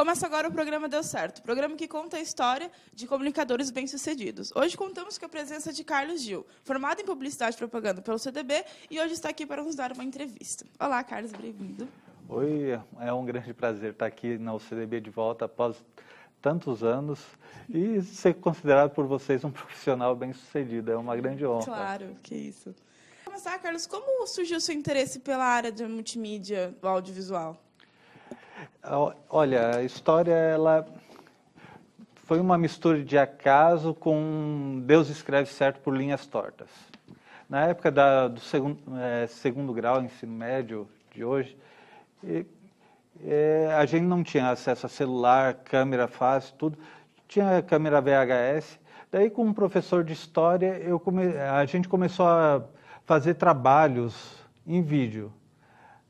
Começa agora o programa Deu Certo, programa que conta a história de comunicadores bem-sucedidos. Hoje contamos com a presença de Carlos Gil, formado em Publicidade e Propaganda pelo CDB, e hoje está aqui para nos dar uma entrevista. Olá, Carlos, bem-vindo. Oi, é um grande prazer estar aqui na UCDB de volta após tantos anos e ser considerado por vocês um profissional bem-sucedido. É uma grande honra. Claro, que isso. Para começar, Carlos, como surgiu o seu interesse pela área de multimídia audiovisual? Olha, a história ela foi uma mistura de acaso com Deus escreve certo por linhas tortas. Na época do segundo grau, ensino médio de hoje, a gente não tinha acesso a celular, câmera fácil, tudo. Tinha câmera VHS. Daí, com um professor de história, a gente começou a fazer trabalhos em vídeo.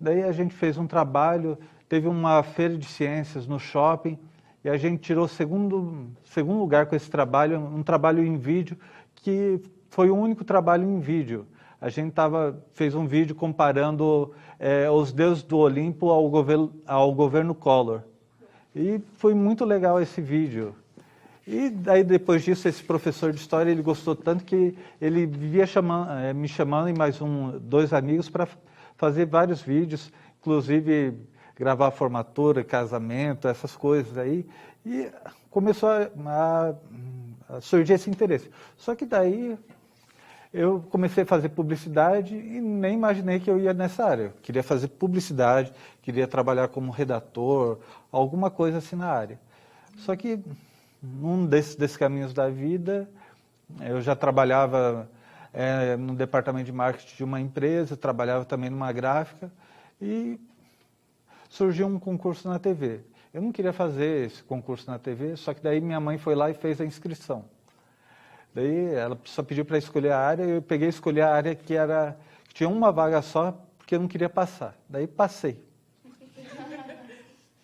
Daí a gente fez um trabalho, teve uma feira de ciências no shopping, e a gente tirou segundo lugar com esse trabalho, um trabalho em vídeo, que foi o único trabalho em vídeo. A gente fez um vídeo comparando os deuses do Olimpo ao governo Collor. E foi muito legal esse vídeo. E daí, depois disso, esse professor de história, ele gostou tanto que ele vivia me chamando e mais dois amigos para fazer vários vídeos, inclusive gravar formatura, casamento, essas coisas aí. E começou a surgir esse interesse. Só que daí eu comecei a fazer publicidade e nem imaginei que eu ia nessa área. Eu queria fazer publicidade, queria trabalhar como redator, alguma coisa assim na área. Só que num desses caminhos da vida, eu já trabalhava no departamento de marketing de uma empresa, trabalhava também numa gráfica e surgiu um concurso na TV. Eu não queria fazer esse concurso na TV, só que daí minha mãe foi lá e fez a inscrição. Daí ela só pediu para escolher a área, eu peguei e escolhi a área que tinha uma vaga só, porque eu não queria passar. Daí passei.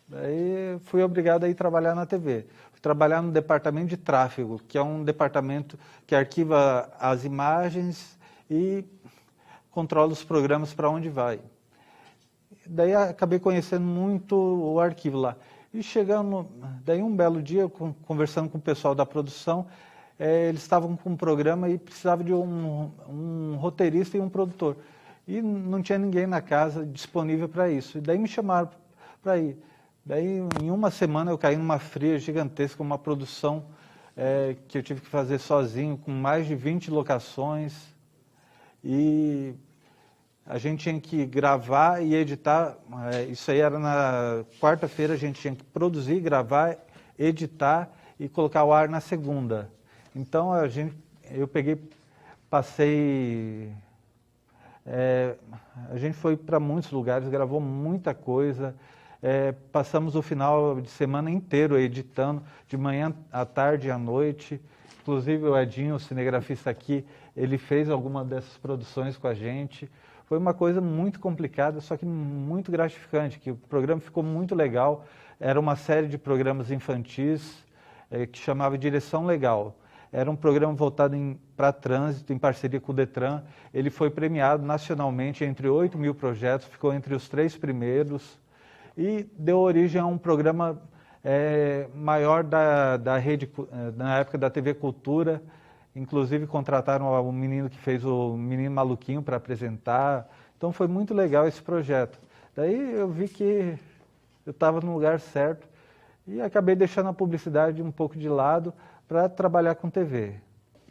Daí fui obrigado a ir trabalhar na TV. Fui trabalhar no departamento de tráfego, que é um departamento que arquiva as imagens e controla os programas para onde vai. Daí acabei conhecendo muito o arquivo lá. E daí um belo dia, conversando com o pessoal da produção, eles estavam com um programa e precisavam de um roteirista e um produtor. E não tinha ninguém na casa disponível para isso. E daí me chamaram para ir. Daí, em uma semana, eu caí numa fria gigantesca, uma produção que eu tive que fazer sozinho, com mais de 20 locações. E a gente tinha que gravar e editar. Isso aí era na quarta-feira, a gente tinha que produzir, gravar, editar e colocar o ar na segunda. Então, eu passei... a gente foi para muitos lugares, gravou muita coisa. Passamos o final de semana inteiro editando, de manhã à tarde e à noite. Inclusive o Edinho, o cinegrafista aqui, ele fez alguma dessas produções com a gente. Foi uma coisa muito complicada, só que muito gratificante, que o programa ficou muito legal. Era uma série de programas infantis que chamava Direção Legal. Era um programa voltado para trânsito, em parceria com o Detran. Ele foi premiado nacionalmente entre 8.000 projetos, ficou entre os 3 primeiros e deu origem a um programa maior da rede, na época da TV Cultura. Inclusive contrataram o menino que fez o Menino Maluquinho para apresentar. Então foi muito legal esse projeto. Daí eu vi que eu estava no lugar certo e acabei deixando a publicidade um pouco de lado para trabalhar com TV.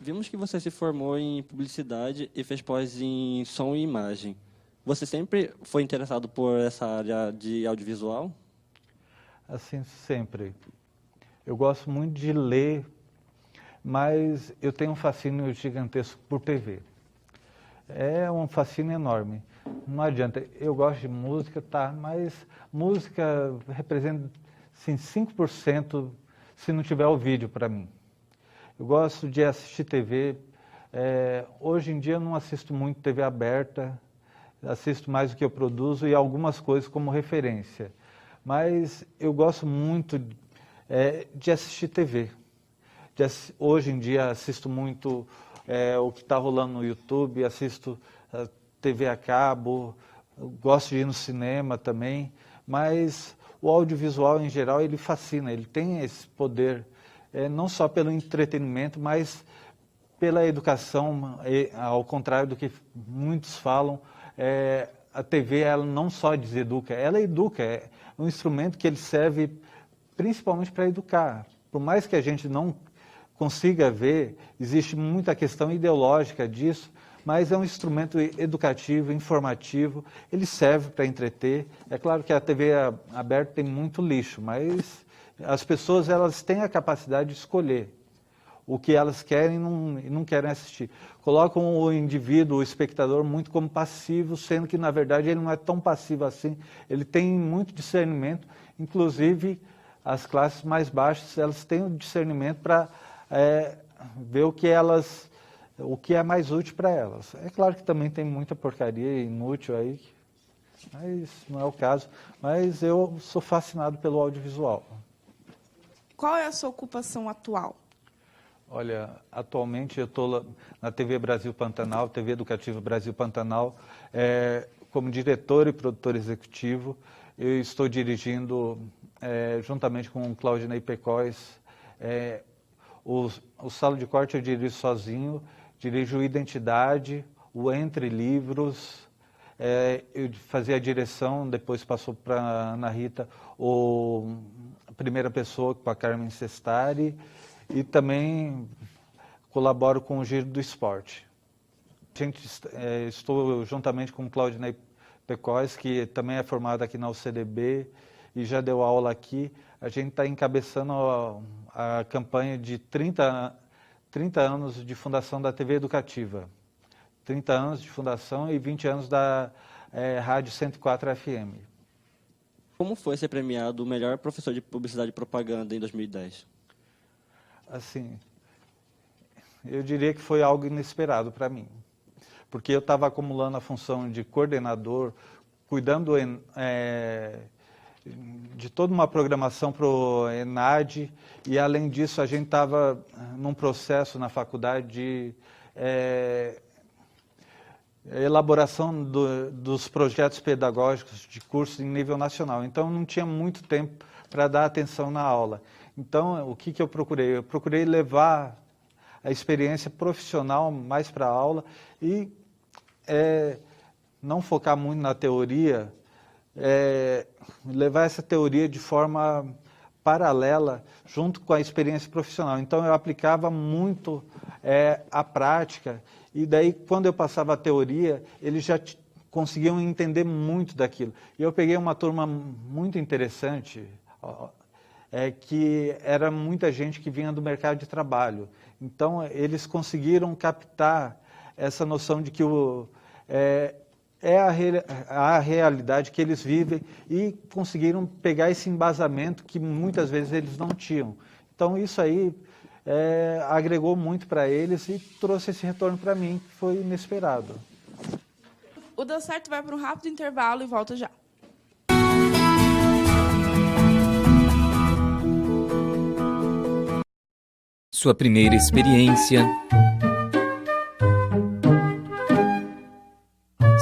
Vimos que você se formou em publicidade e fez pós em som e imagem. Você sempre foi interessado por essa área de audiovisual? Assim, sempre. Eu gosto muito de ler, mas eu tenho um fascínio gigantesco por TV. É um fascínio enorme. Não adianta, eu gosto de música, tá, mas música representa assim, 5% se não tiver o vídeo para mim. Eu gosto de assistir TV. Hoje em dia eu não assisto muito TV aberta, assisto mais o que eu produzo e algumas coisas como referência. Mas eu gosto muito de assistir TV. Hoje em dia assisto muito o que está rolando no YouTube, assisto TV a cabo, gosto de ir no cinema também, mas o audiovisual em geral ele fascina, ele tem esse poder, não só pelo entretenimento, mas pela educação, ao contrário do que muitos falam, a TV ela não só deseduca, ela educa, é um instrumento que ele serve principalmente para educar. Por mais que a gente não consiga ver, existe muita questão ideológica disso, mas é um instrumento educativo, informativo, ele serve para entreter. É claro que a TV aberta tem muito lixo, mas as pessoas elas têm a capacidade de escolher o que elas querem e não querem assistir. Colocam o indivíduo, o espectador, muito como passivo, sendo que, na verdade, ele não é tão passivo assim. Ele tem muito discernimento, inclusive as classes mais baixas, elas têm o discernimento para ver o que é mais útil para elas. É claro que também tem muita porcaria inútil aí, mas não é o caso. Mas eu sou fascinado pelo audiovisual. Qual é a sua ocupação atual? Olha, atualmente eu estou na TV Brasil Pantanal, TV Educativa Brasil Pantanal, como diretor e produtor executivo. Eu estou dirigindo, juntamente com o Claudinei Pecóis, o Sala de Corte eu dirijo sozinho, dirijo Identidade, o Entre Livros, eu fazia a direção, depois passou para a Ana Rita, a Primeira Pessoa com a Carmen Sestari, e também colaboro com o Giro do Esporte. Estou juntamente com o Claudinei Pecóis, que também é formado aqui na UCDB e já deu aula aqui. A gente está encabeçando a campanha de 30 anos de fundação da TV Educativa. 30 anos de fundação e 20 anos da Rádio 104 FM. Como foi ser premiado o melhor professor de publicidade e propaganda em 2010? Assim, eu diria que foi algo inesperado para mim, porque eu estava acumulando a função de coordenador, cuidando de toda uma programação para o ENAD, e além disso a gente estava num processo na faculdade de elaboração dos projetos pedagógicos de curso em nível nacional, então não tinha muito tempo para dar atenção na aula. Então, o que eu procurei? Eu procurei levar a experiência profissional mais para a aula e não focar muito na teoria, levar essa teoria de forma paralela junto com a experiência profissional. Então, eu aplicava muito a prática e daí, quando eu passava a teoria, eles já conseguiam entender muito daquilo. E eu peguei uma turma muito interessante, que era muita gente que vinha do mercado de trabalho. Então, eles conseguiram captar essa noção de que a realidade que eles vivem e conseguiram pegar esse embasamento que muitas vezes eles não tinham. Então, isso aí agregou muito para eles e trouxe esse retorno para mim, que foi inesperado. O Deu Certo vai para um rápido intervalo e volta já. Sua primeira experiência,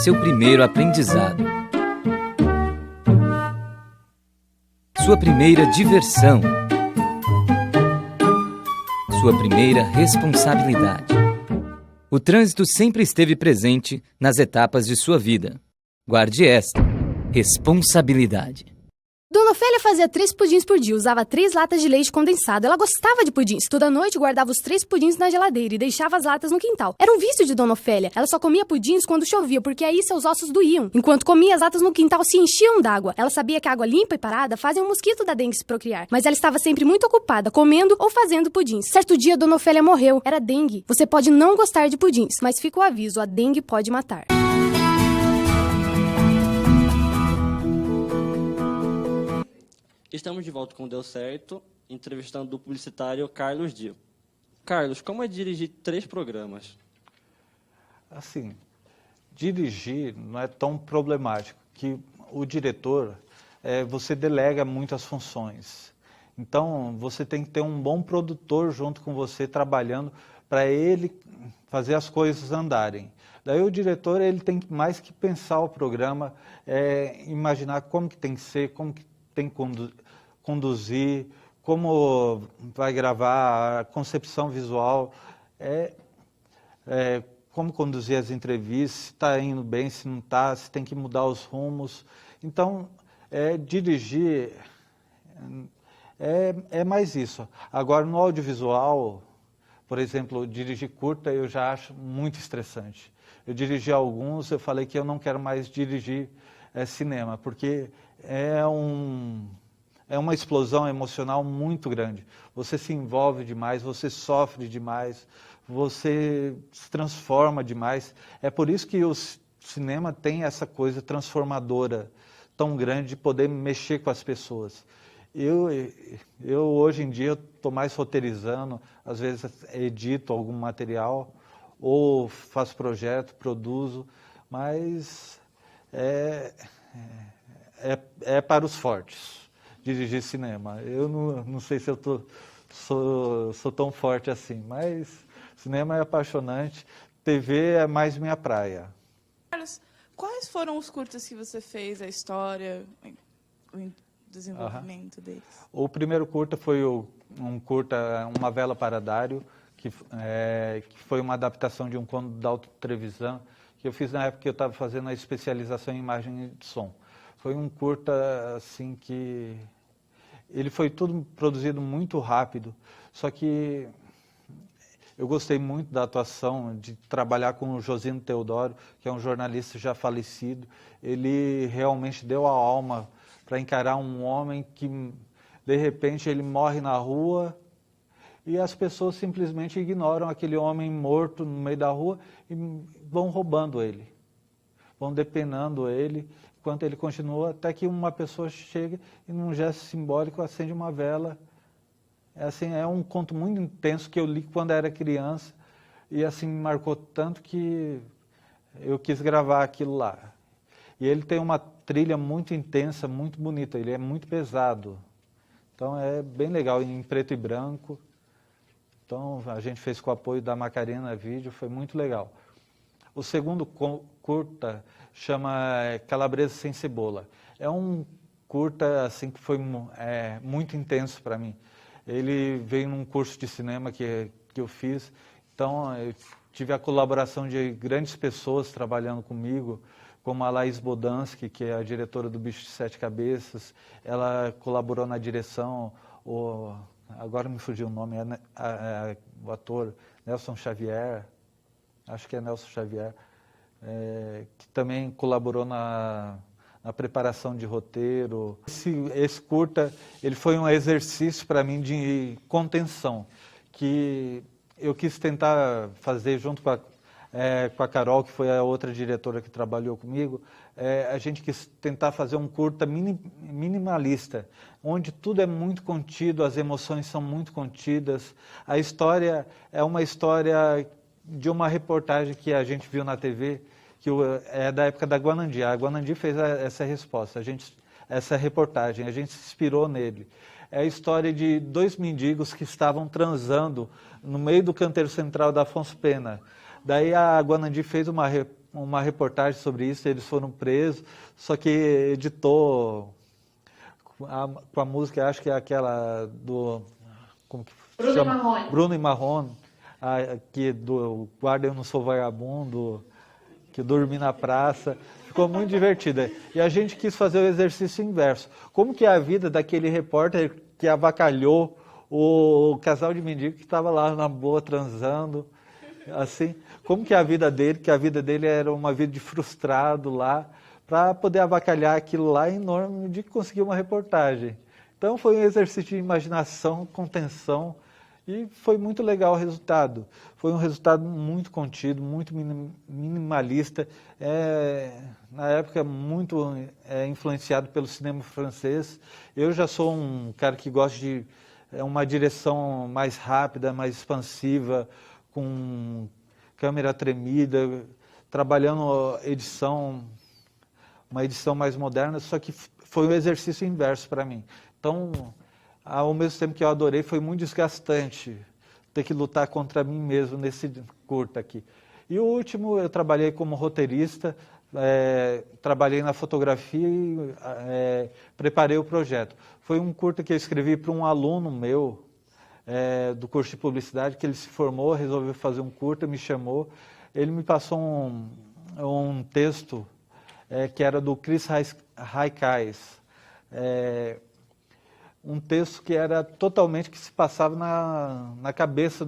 seu primeiro aprendizado, sua primeira diversão, sua primeira responsabilidade. O trânsito sempre esteve presente nas etapas de sua vida. Guarde esta: responsabilidade. Dona Ofélia fazia 3 pudins por dia, usava 3 latas de leite condensado. Ela gostava de pudins. Toda noite guardava os 3 pudins na geladeira e deixava as latas no quintal. Era um vício de Dona Ofélia. Ela só comia pudins quando chovia, porque aí seus ossos doíam. Enquanto comia, as latas no quintal se enchiam d'água. Ela sabia que a água limpa e parada fazem um mosquito da dengue se procriar. Mas ela estava sempre muito ocupada, comendo ou fazendo pudins. Certo dia, Dona Ofélia morreu. Era dengue. Você pode não gostar de pudins, mas fica o aviso, a dengue pode matar. Estamos de volta com o Deu Certo, entrevistando o publicitário Carlos Dio. Carlos, como é dirigir 3 programas? Assim, dirigir não é tão problemático, que o diretor, você delega muitas funções. Então, você tem que ter um bom produtor junto com você, trabalhando, para ele fazer as coisas andarem. Daí o diretor ele tem mais que pensar o programa, imaginar como que tem que ser, como que tem que conduzir, como vai gravar, a concepção visual, como conduzir as entrevistas, se está indo bem, se não está, se tem que mudar os rumos. Então, dirigir é mais isso. Agora, no audiovisual, por exemplo, dirigir curta eu já acho muito estressante. Eu dirigi alguns, eu falei que eu não quero mais dirigir cinema, porque é uma explosão emocional muito grande. Você se envolve demais, você sofre demais, você se transforma demais. É por isso que o cinema tem essa coisa transformadora tão grande de poder mexer com as pessoas. Eu hoje em dia estou mais roteirizando, às vezes edito algum material, ou faço projeto, produzo, mas é para os fortes dirigir cinema. Eu não sei se eu sou tão forte assim, mas cinema é apaixonante, TV é mais minha praia. Carlos, quais foram os curtas que você fez, a história, o desenvolvimento deles? O primeiro curta foi um curta, Uma Vela para Dário, que foi uma adaptação de um conto da Dalton Trevisan, que eu fiz na época que eu estava fazendo a especialização em imagem e som. Foi um curta assim que ele foi tudo produzido muito rápido, só que eu gostei muito da atuação, de trabalhar com o Josino Teodoro, que é um jornalista já falecido. Ele realmente deu a alma para encarar um homem que, de repente, ele morre na rua e as pessoas simplesmente ignoram aquele homem morto no meio da rua e vão roubando ele, vão depenando ele, enquanto ele continua, até que uma pessoa chega e, num gesto simbólico, acende uma vela. É um conto muito intenso que eu li quando era criança e assim me marcou tanto que eu quis gravar aquilo lá. E ele tem uma trilha muito intensa, muito bonita, ele é muito pesado. Então é bem legal, em preto e branco. Então a gente fez com o apoio da Macarena Vídeo, foi muito legal. O segundo curta chama Calabresa Sem Cebola. É um curta assim que foi muito intenso para mim. Ele veio num curso de cinema que eu fiz, então eu tive a colaboração de grandes pessoas trabalhando comigo, como a Laís Bodansky, que é a diretora do Bicho de Sete Cabeças. Ela colaborou na direção, agora me fugiu o nome, o ator Nelson Xavier, acho que é Nelson Xavier, que também colaborou na preparação de roteiro. Esse curta, ele foi um exercício para mim de contenção, que eu quis tentar fazer junto com a Carol, que foi a outra diretora que trabalhou comigo. A gente quis tentar fazer um curta minimalista, onde tudo é muito contido, as emoções são muito contidas. A história é uma história de uma reportagem que a gente viu na TV, que é da época da Guanandi. A Guanandi fez essa resposta, essa reportagem, a gente se inspirou nele. É a história de dois mendigos que estavam transando no meio do canteiro central da Afonso Pena. Daí a Guanandi fez uma reportagem sobre isso, eles foram presos, só que editou com a música, acho que é aquela do... Como que Bruno chama? e Marrone. Bruno e Marrone, que do Guarda Eu Não Sou Vagabundo, que eu dormi na praça, ficou muito divertida. E a gente quis fazer o exercício inverso. Como que é a vida daquele repórter que avacalhou o casal de mendigos que estava lá na boa transando, assim, como que é a vida dele, que a vida dele era uma vida de frustrado lá, para poder avacalhar aquilo lá enorme de conseguir uma reportagem. Então foi um exercício de imaginação, contenção, e foi muito legal o resultado. Foi um resultado muito contido, muito minimalista, na época muito influenciado pelo cinema francês. Eu já sou um cara que gosta de uma direção mais rápida, mais expansiva, com câmera tremida, trabalhando uma edição mais moderna, só que foi um exercício inverso para mim. Então, ao mesmo tempo que eu adorei, foi muito desgastante ter que lutar contra mim mesmo nesse curta aqui. E o último, eu trabalhei como roteirista, trabalhei na fotografia e preparei o projeto. Foi um curta que eu escrevi para um aluno meu do curso de publicidade, que ele se formou, resolveu fazer um curta, me chamou. Ele me passou um texto que era do Chris Haikais. Um texto que era totalmente que se passava na cabeça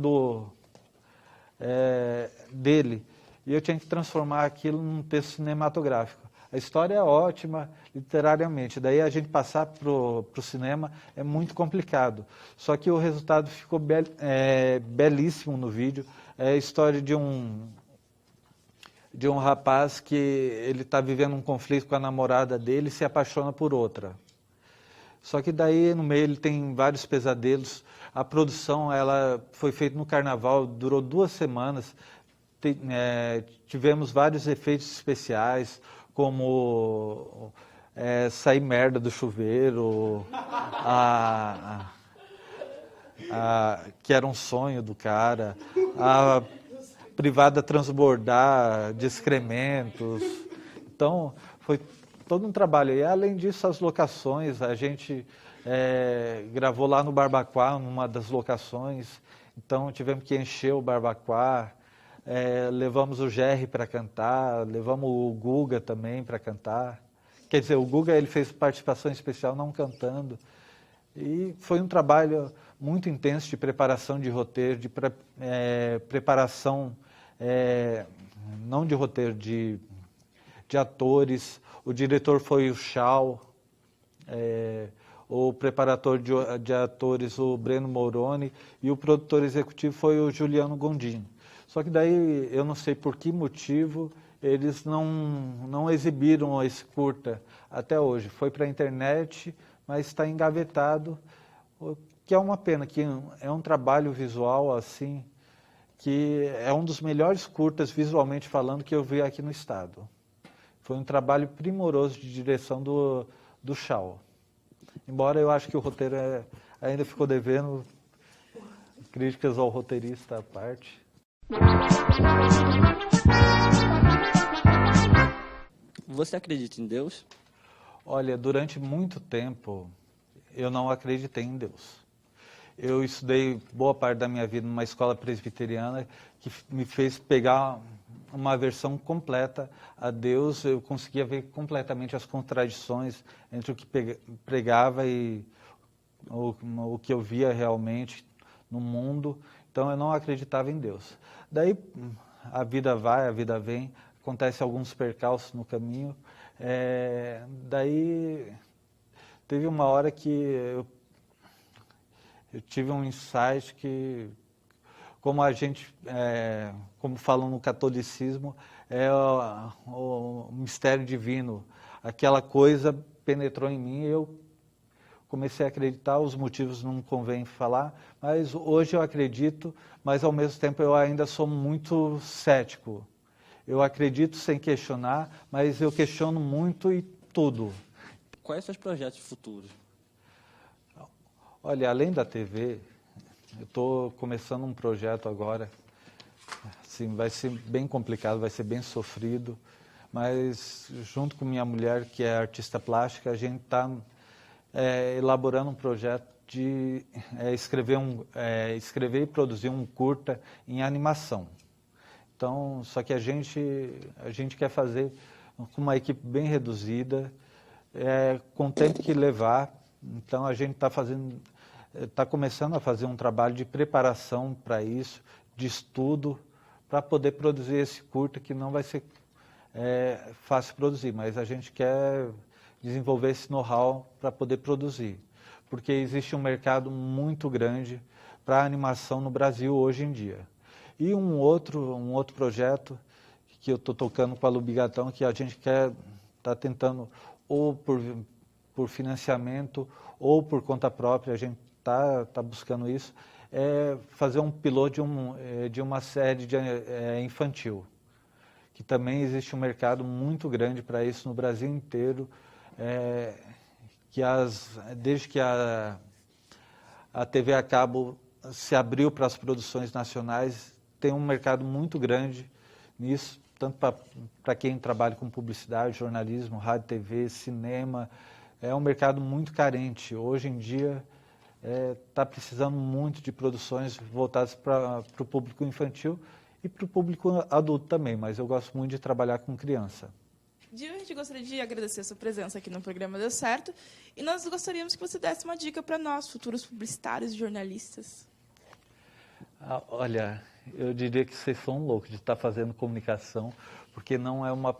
dele. E eu tinha que transformar aquilo num texto cinematográfico. A história é ótima, literariamente. Daí a gente passar para o cinema é muito complicado. Só que o resultado ficou belíssimo no vídeo. É a história de um rapaz que ele está vivendo um conflito com a namorada dele e se apaixona por outra. Só que daí no meio ele tem vários pesadelos. A produção ela foi feita no carnaval, durou 2 semanas. Tivemos vários efeitos especiais, como sair merda do chuveiro, que era um sonho do cara, a privada transbordar de excrementos. Então, foi todo um trabalho. E, além disso, as locações, a gente gravou lá no Barbacoa, numa das locações, então tivemos que encher o Barbacoa, levamos o Jerry para cantar, levamos o Guga também para cantar. Quer dizer, o Guga ele fez participação especial, não cantando. E foi um trabalho muito intenso de preparação de roteiro, de preparação, não de roteiro, de atores. O diretor foi o Shaw, o preparador de atores, o Breno Moroni, e o produtor executivo foi o Juliano Gondim. Só que daí, eu não sei por que motivo, eles não exibiram esse curta até hoje. Foi para a internet, mas está engavetado, o que é uma pena, que é um trabalho visual assim, que é um dos melhores curtas, visualmente falando, que eu vi aqui no estado. Foi um trabalho primoroso de direção do Shaw. Embora eu acho que o roteiro ainda ficou devendo, críticas ao roteirista à parte. Você acredita em Deus? Olha, durante muito tempo eu não acreditei em Deus. Eu estudei boa parte da minha vida numa escola presbiteriana que me fez pegar uma versão completa a Deus. Eu conseguia ver completamente as contradições entre o que pregava e o que eu via realmente no mundo. Então eu não acreditava em Deus. Daí a vida vai, a vida vem, acontece alguns percalços no caminho. Daí teve uma hora que eu tive um insight que, como a gente, como falam no catolicismo, é o mistério divino. Aquela coisa penetrou em mim e eu comecei a acreditar. Os motivos não convém falar, mas hoje eu acredito, mas ao mesmo tempo eu ainda sou muito cético. Eu acredito sem questionar, mas eu questiono muito e tudo. Quais são os projetos futuros? Olha, além da TV, eu estou começando um projeto agora. Assim, vai ser bem complicado, vai ser bem sofrido, mas junto com minha mulher, que é artista plástica, a gente está elaborando um projeto de escrever e produzir um curta em animação. Então, só que a gente quer fazer com uma equipe bem reduzida, com o tempo que levar. Então, a gente está começando a fazer um trabalho de preparação para isso, de estudo, para poder produzir esse curta, que não vai ser fácil produzir, mas a gente quer desenvolver esse know-how para poder produzir, porque existe um mercado muito grande para a animação no Brasil hoje em dia. E um outro projeto que eu estou tocando com a Lubigatão, que a gente está tentando, ou por financiamento, ou por conta própria, a gente está buscando isso, fazer um piloto de uma série infantil, que também existe um mercado muito grande para isso no Brasil inteiro, desde que a TV a cabo se abriu para as produções nacionais, tem um mercado muito grande nisso, tanto para quem trabalha com publicidade, jornalismo, rádio, TV, cinema. É um mercado muito carente. Hoje em dia está precisando muito de produções voltadas para o público infantil e para o público adulto também, mas eu gosto muito de trabalhar com criança. Gil, a gente gostaria de agradecer a sua presença aqui no programa Deu Certo e nós gostaríamos que você desse uma dica para nós, futuros publicitários e jornalistas. Olha, eu diria que vocês são loucos de estar fazendo comunicação, porque não é uma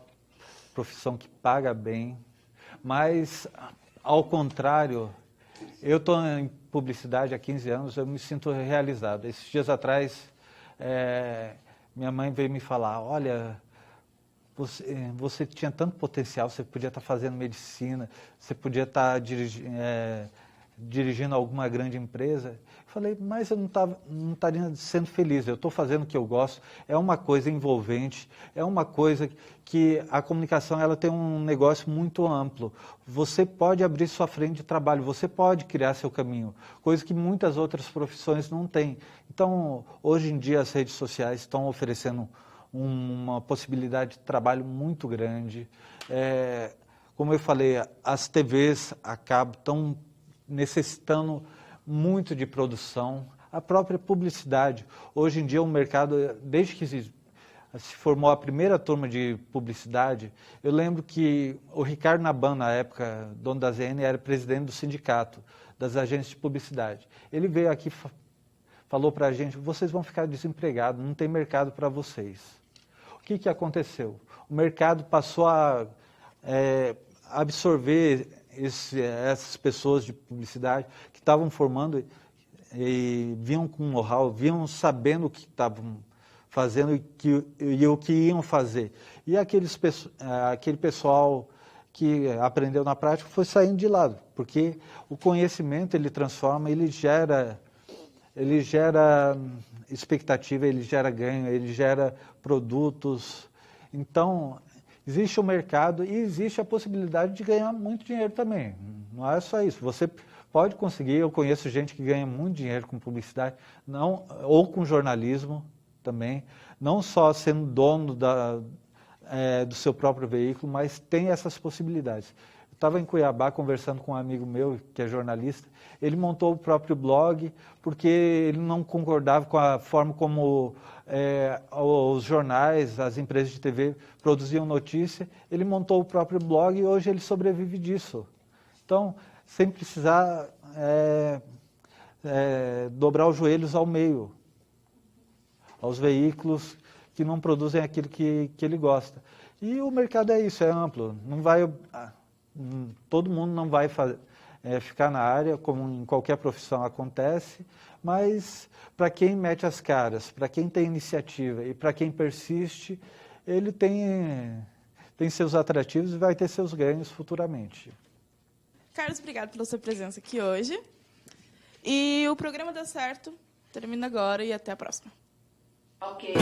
profissão que paga bem, mas, ao contrário, eu estou em publicidade há 15 anos, eu me sinto realizado. Esses dias atrás, minha mãe veio me falar, olha, você tinha tanto potencial, você podia estar fazendo medicina, você podia estar dirigindo alguma grande empresa. Eu falei, mas eu não estaria sendo feliz, eu estou fazendo o que eu gosto, é uma coisa envolvente, é uma coisa que a comunicação ela tem um negócio muito amplo. Você pode abrir sua frente de trabalho, você pode criar seu caminho, coisa que muitas outras profissões não têm. Então, hoje em dia as redes sociais estão oferecendo uma possibilidade de trabalho muito grande. Como eu falei, as TVs a cabo estão necessitando muito de produção, a própria publicidade. Hoje em dia o mercado, desde que se formou a primeira turma de publicidade, eu lembro que o Ricardo Naban, na época, dono da ZN, era presidente do sindicato das agências de publicidade. Ele veio aqui, falou para a gente, vocês vão ficar desempregados, não tem mercado para vocês. O que aconteceu? O mercado passou a absorver essas pessoas de publicidade que estavam formando e vinham com know-how, vinham sabendo o que estavam fazendo e o que iam fazer. E aquele pessoal que aprendeu na prática foi saindo de lado, porque o conhecimento ele transforma, ele gera expectativa, ele gera ganho, ele gera produtos. Então, existe o mercado e existe a possibilidade de ganhar muito dinheiro também. Não é só isso. Você pode conseguir, eu conheço gente que ganha muito dinheiro com publicidade, ou com jornalismo também, não só sendo dono do seu próprio veículo, mas tem essas possibilidades. Eu estava em Cuiabá conversando com um amigo meu, que é jornalista, ele montou o próprio blog porque ele não concordava com a forma como os jornais, as empresas de TV produziam notícia. Ele montou o próprio blog e hoje ele sobrevive disso. Então, sem precisar dobrar os joelhos ao meio, aos veículos que não produzem aquilo que ele gosta. E o mercado é isso, é amplo. Todo mundo não vai ficar na área, como em qualquer profissão acontece, mas para quem mete as caras, para quem tem iniciativa e para quem persiste, ele tem seus atrativos e vai ter seus ganhos futuramente. Carlos, obrigado pela sua presença aqui hoje. E o programa Deu Certo termina agora e até a próxima. Ok.